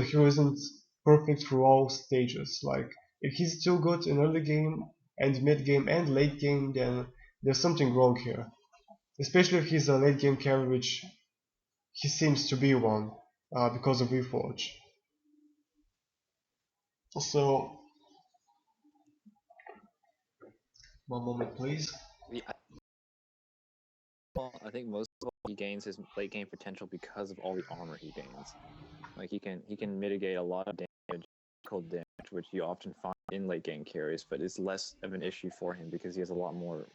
the hero isn't perfect through all stages. Like if he's still good in early game and mid game and late game, then there's something wrong here. Especially if he's a late game carry, which he seems to be one because of Reforge. So, one moment, please. Yeah, I think most of all he gains his late game potential because of all the armor he gains. Like he can mitigate a lot of damage, cold damage, which you often find in late game carries, but it's less of an issue for him because he has a lot more.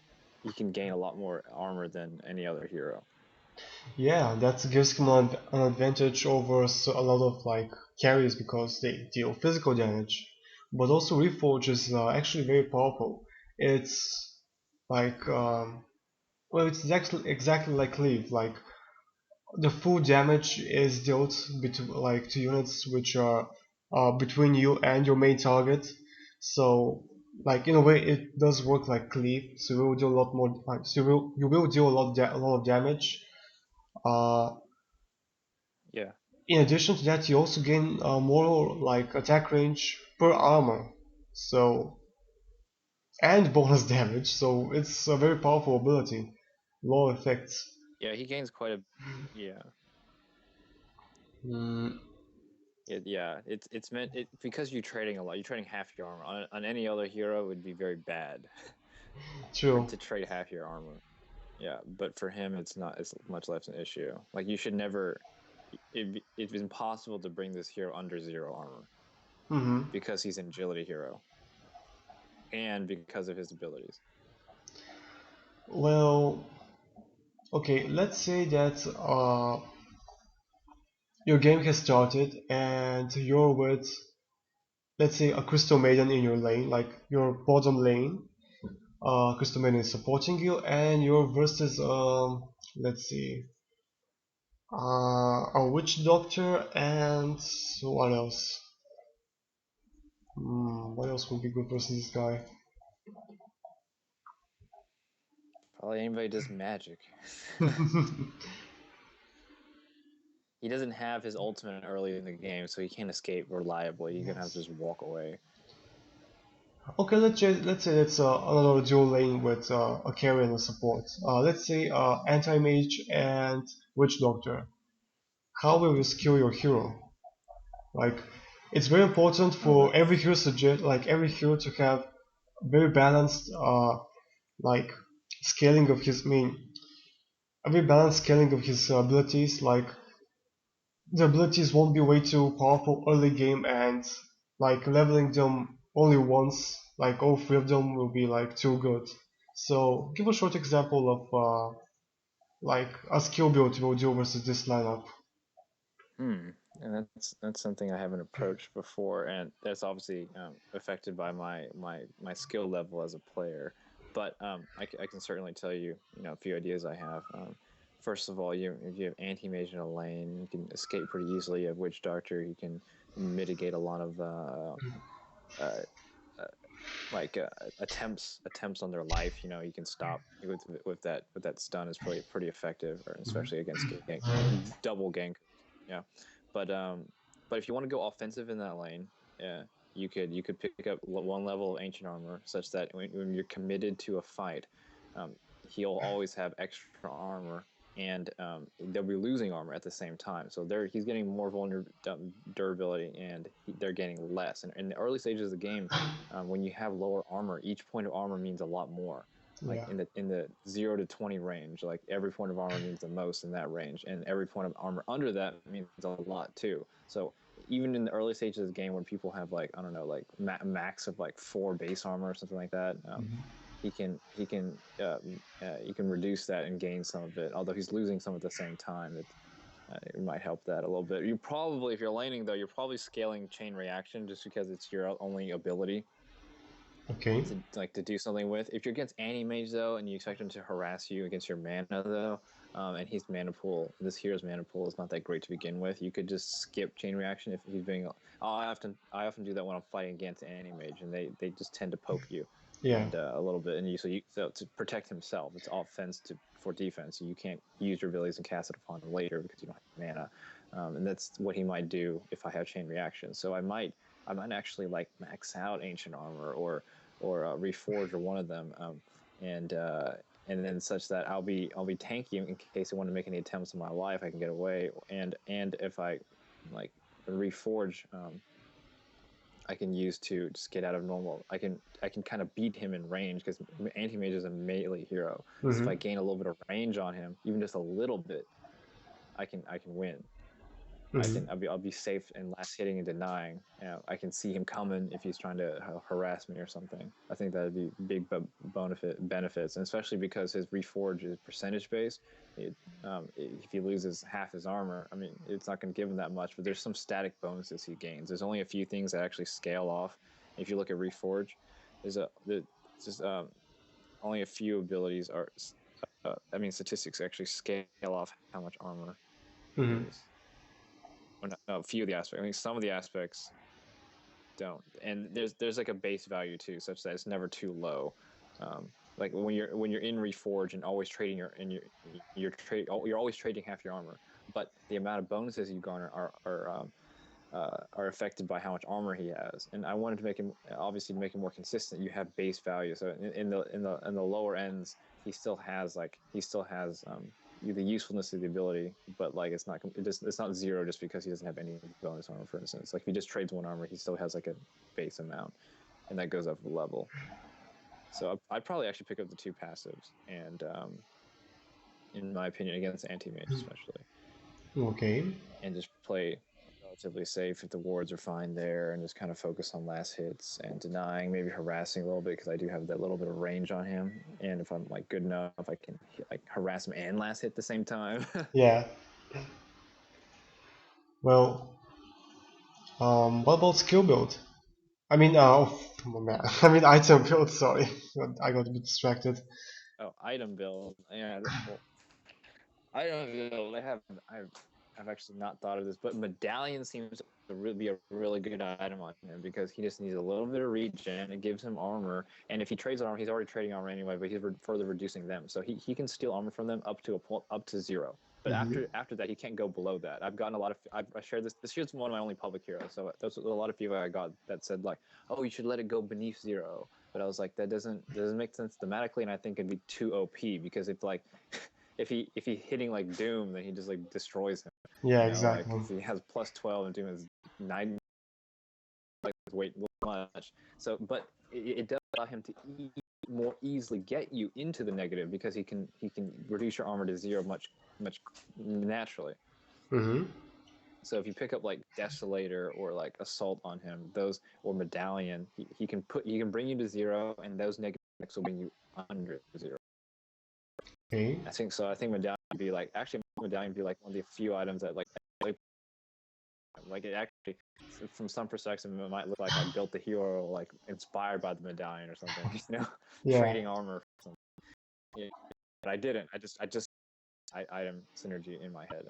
He can gain a lot more armor than any other hero. Yeah, that gives him an advantage over a lot of like carries because they deal physical damage. But also Reforge is actually very powerful. It's like well, it's exactly like Cleave. Like the full damage is dealt to units which are between you and your main target. So like in a way it does work like Cleave. So you will do a lot more. So you will deal a lot of damage. Uh, Yeah, In addition to that, you also gain more like attack range per armor, so and bonus damage. So it's a very powerful ability. Low effects. yeah, he gains quite a. Yeah, Mm, yeah. It's meant because you're trading a lot. You're trading half your armor on any other hero. It would be very bad for true. to trade half your armor. Yeah, but for him, it's not as much less an issue. Like you should never. It's impossible to bring this hero under 0 armor hmm because he's an agility hero and because of his abilities. Well, okay. Let's say that your game has started and you're with, let's say, a Crystal Maiden in your lane, like your bottom lane. Crystal Maiden is supporting you, and you're versus let's see, a witch doctor, and what else? What else would be good versus this guy? Probably anybody does magic. He doesn't have his ultimate early in the game, so he can't escape reliably. You're gonna have to just walk away. Okay, let's say it's another dual lane with a carry and a support. Let's say anti mage and witch doctor. How will you skill your hero? Like, it's very important Oh, for that's every hero to have very balanced like scaling of his main a very balanced scaling of his abilities. Like the abilities won't be way too powerful early game, and like leveling them only once, like all three of them will be like too good. So give a short example of like a skill build you will do versus this lineup. hmm. And that's something I haven't approached before, and that's obviously affected by my skill level as a player. But I can certainly tell you, a few ideas I have. First of all, if you have anti-mage in a lane, you can escape pretty easily. You have witch doctor, you can mitigate a lot of uh, uh, attempts on their life. You can stop with that stun is pretty effective, or especially against gank, double gank. Yeah, but but if you want to go offensive in that lane, yeah, you could pick up one level of ancient armor such that when you're committed to a fight, um, he'll always have extra armor, and they'll be losing armor at the same time. So he's getting more durability, and they're getting less. And in the early stages of the game, when you have lower armor, each point of armor means a lot more. Like Yeah. in the 0 to 20 range, like every point of armor means the most in that range, and every point of armor under that means a lot too. So even in the early stages of the game, when people have like I don't know, like max of like 4 base armor or something like that, he can reduce that and gain some of it. Although he's losing some at the same time, it might help that a little bit. You probably, if you're laning though, you're probably scaling chain reaction just because it's your only ability Okay. to do something with. If you're against anti-mage though, and you expect him to harass you against your mana though, and his mana pool, this hero's mana pool is not that great to begin with. You could just skip chain reaction if he's being. I often do that when I'm fighting against anti-mage, and they just tend to poke you, Yeah. and a little bit, and so to protect himself, it's offense for defense. So you can't use your abilities and cast it upon him later because you don't have mana. and that's what he might do if I have chain reaction. So I might actually like max out ancient armor or reforge or one of them, and then such that I'll be tanky in case I want to make any attempts on my life. I can get away, and if I like reforge, I can use to just get out of normal. I can kind of beat him in range because anti-mage is a melee hero. So if I gain a little bit of range on him, even just a little bit, I can win. I'll be safe in last hitting and denying. I can see him coming if he's trying to harass me or something. I think that'd be big benefits, and especially because his reforge is percentage based. If he loses half his armor, I mean, it's not going to give him that much. But there's some static bonuses he gains. There's only a few things that actually scale off. If you look at reforge, there's just only a few abilities are. Statistics actually scale off how much armor is. No, a few of the aspects. I mean, some of the aspects don't, and there's like a base value too, such that it's never too low. Like when you're in reforge and always trading you're always trading half your armor, but the amount of bonuses you garner are affected by how much armor he has. And I wanted to make him more consistent. You have base value, so in the lower ends, he still has the usefulness of the ability, but like it's not zero just because he doesn't have any bonus armor. For instance, like if he just trades one armor, he still has like a base amount, and that goes up a level. So I'd probably actually pick up the two passives, and in my opinion, against anti-mage especially. Okay. And just play relatively safe if the wards are fine there, and just kind of focus on last hits and denying, maybe harassing a little bit because I do have that little bit of range on him. And if I'm like good enough, I can like harass him and last hit at the same time. Yeah. Well, what about skill build? I mean, oh man, I mean item build. Sorry, I got a bit distracted. Oh, item build. Yeah. Well, item build. I've actually not thought of this, but medallion seems to be a really good item on him because he just needs a little bit of regen. It gives him armor, and if he trades armor, he's already trading armor anyway. But he's further reducing them, so he can steal armor from them up to 0. But after that, he can't go below that. I've gotten a lot of. I shared this. This year's one of my only public heroes, so there's a lot of people I got that said like, "Oh, you should let it go beneath 0." But I was like, that doesn't make sense thematically, and I think it'd be too OP because if like. If he hitting like Doom, then he just like destroys him. Yeah, Like exactly. if he has plus 12 and Doom is 9, like way much. So, but it does allow him to more easily get you into the negative because he can reduce your armor to 0 much naturally. So if you pick up like Desolator or like Assault on him, those or Medallion, he can bring you to 0, and those negatives will bring you under 0. Okay. I think so. I think Medallion would be like one of the few items that like it actually, from some perspective, it might look like I built the hero like inspired by the medallion or something, Yeah. trading armor. Or something. Yeah, but I didn't. Item synergy in my head.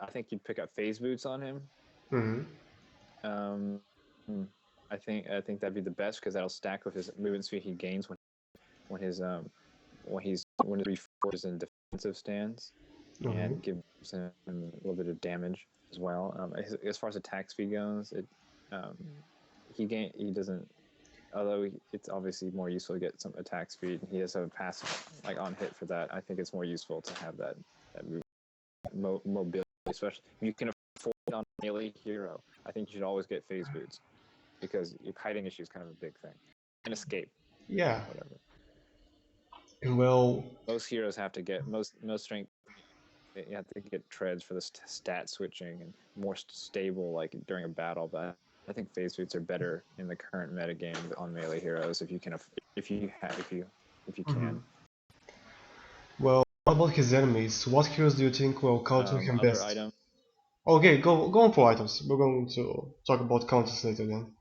I think you'd pick up phase boots on him. I think that'd be the best because that'll stack with his movement speed he gains when his reforges in defensive stance, and gives him a little bit of damage as well. As far as attack speed goes, he doesn't. Although it's obviously more useful to get some attack speed, and he does have a passive like on hit for that. I think it's more useful to have that mobility, especially if you can afford it on a melee hero. I think you should always get phase boots because your kiting issue is kind of a big thing. And escape. Yeah. Whatever. Well, most heroes have to get most strength. You have to get treads for the stat switching and more stable like during a battle. But I think phase boots are better in the current meta game on melee heroes if you can. well, what about his enemies? What heroes do you think will counter him Other best? item. Okay, go on for items. We're going to talk about counters later then.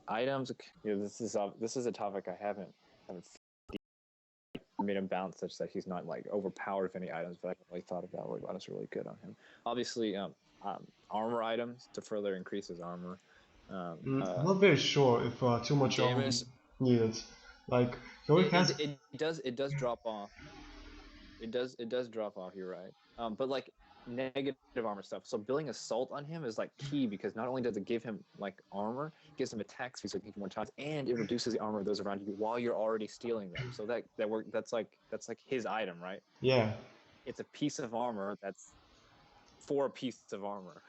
Items. This is a topic I haven't made him bounce such that he's not like overpowered with any items, but I haven't really thought about what items are really good on him. Obviously, armor items to further increase his armor. I'm not very sure if too much armor Damage. needed. Like he already has. It does drop off. It does drop off. You're right. But like negative armor stuff. So building assault on him is like key because not only does it give him like armor, it gives him attack speed so he can more times, and it reduces the armor of those around you while you're already stealing them. So that work. That's like his item, right? Yeah. It's a piece of armor that's for a piece of armor.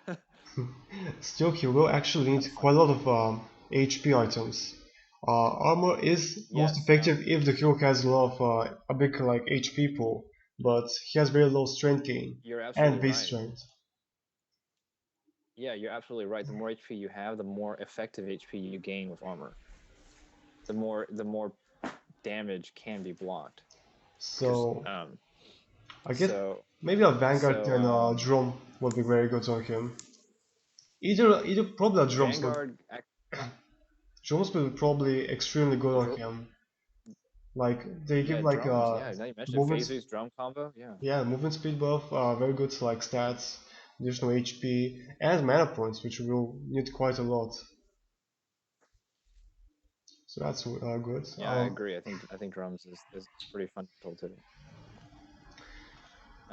Still, he will actually need Kind of quite funny. a lot of HP items. Armor is most Yes. effective if the hero has a lot of a big like HP pool, but he has very low strength gain You're and absolutely base right. strength. Yeah, you're absolutely right. The more HP you have, the more effective HP you gain with armor. The more damage can be blocked because So I guess so maybe a Vanguard so and a Drum would be very good on him. Either probably a Drums, but Vanguard Drums will be probably extremely good on him. Like they give yeah, like drums. Yeah, now you mentioned movement, phase drum combo. Yeah. yeah, movement speed buff, very good like stats, additional HP, and mana points, which will need quite a lot. So that's good. Yeah, I agree. I think drums is pretty fundamental too.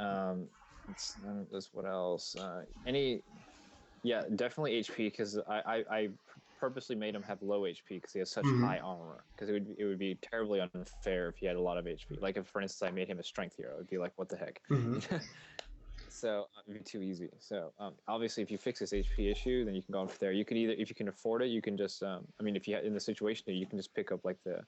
Um, that's what else? Any Yeah, definitely HP because I purposely made him have low HP because he has such Hmm. high armor. Because it would be terribly unfair if he had a lot of HP. Like if, for instance, I made him a strength hero, it'd be like, what the heck? Hmm. So it'd be too easy. So obviously, if you fix this HP issue, then you can go on from there. You can either, if you can afford it, you can just. I mean, if you in the situation, you can just pick up like the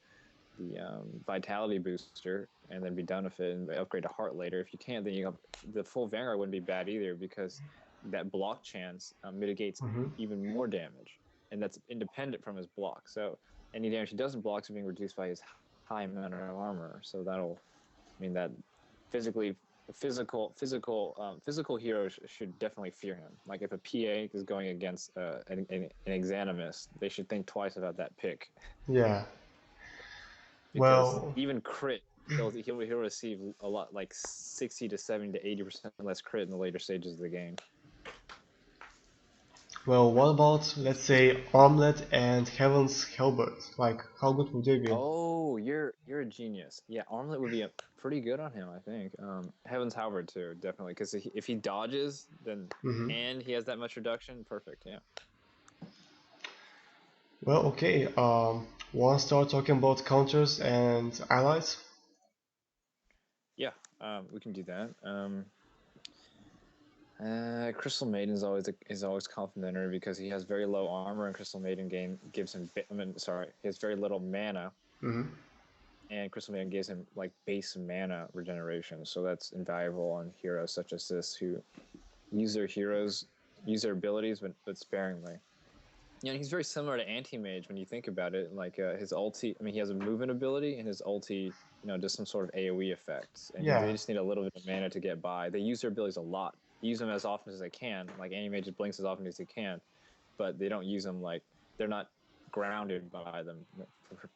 vitality booster and then be done with it and upgrade to heart later. If you can't, then the full Vanguard wouldn't be bad either because that block chance mitigates Hmm. even more damage, and that's independent from his block. So any damage he doesn't block is being reduced by his high amount of armor. So that'll mean that physically physical heroes should definitely fear him. Like if a PA is going against an Exanimus, they should think twice about that pick Yeah. because Well, even crit, he'll receive a lot, like 60 to 70 to 80% less crit in the later stages of the game. what about let's say Armlet and Heaven's Halberd? Like, how good would they be? Oh, you're a genius. Yeah, Armlet would be a pretty good on him, I think. Heaven's Halberd too, definitely, because if he dodges, then Hmm. and he has that much reduction, perfect. Yeah, Well, okay. Want to start talking about counters and allies? yeah. We can do that. Crystal Maiden is always complimentary because he has very low armor, and Crystal Maiden gives him. Sorry, he has very little mana, Hmm. and Crystal Maiden gives him like base mana regeneration. So that's invaluable on heroes such as this who use their heroes, use their abilities, but sparingly. Yeah, and he's very similar to Anti-Mage when you think about it. Like his ulti, I mean, he has a movement ability, and his ulti, does some sort of AOE effects, and they Yeah. just need a little bit of mana to get by. They use their abilities a lot. They use them as often as they can. Like Anti-Mage just blinks as often as they can, but they don't use them like they're not grounded by them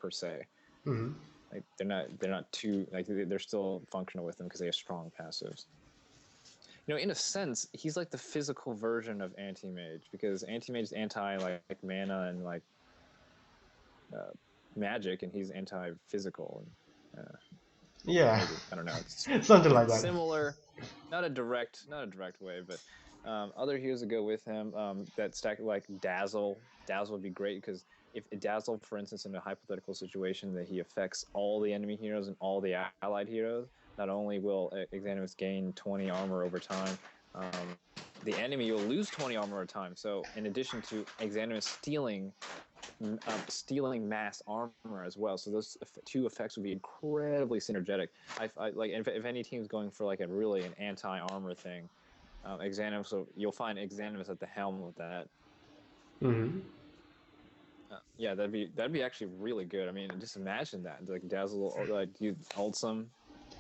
per se. Hmm. Like they're not too like they're still functional with them because they have strong passives. In a sense, he's like the physical version of Anti-Mage because Anti-Mage is anti like mana and like uh, magic, and he's anti-physical. And Yeah. maybe I don't know. It's Something like that. similar, not a direct way, but other heroes that go with him that stack like Dazzle. Dazzle would be great because if Dazzle, for instance, in a hypothetical situation that he affects all the enemy heroes and all the allied heroes, not only will Exanimus gain 20 armor over time, um, the enemy will lose 20 armor over time. So in addition to Exanimus stealing mass armor as well. So those two effects would be incredibly synergetic. I like if any team's going for like an anti-armor thing, Exanimus. So you'll find Exanimus at the helm with that. Hmm. Yeah, that'd be actually really good. I mean, just imagine that like Dazzle like you ults them,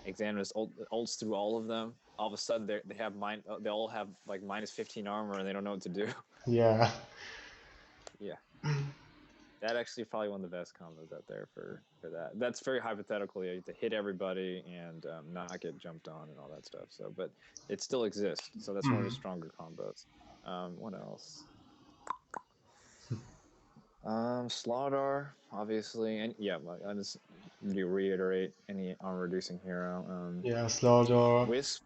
Exanimus ults through all of them. All of a sudden they all have like minus 15 armor and they don't know what to do. Yeah. Yeah. That actually is probably one of the best combos out there for that. That's very hypothetical. You have to hit everybody and not get jumped on and all that stuff. So, but it still exists. So that's one of the Hmm. stronger combos. What else? Slaughdar, obviously, and yeah, I just reiterate any armor reducing hero. Yeah, Slaughter. Wisp,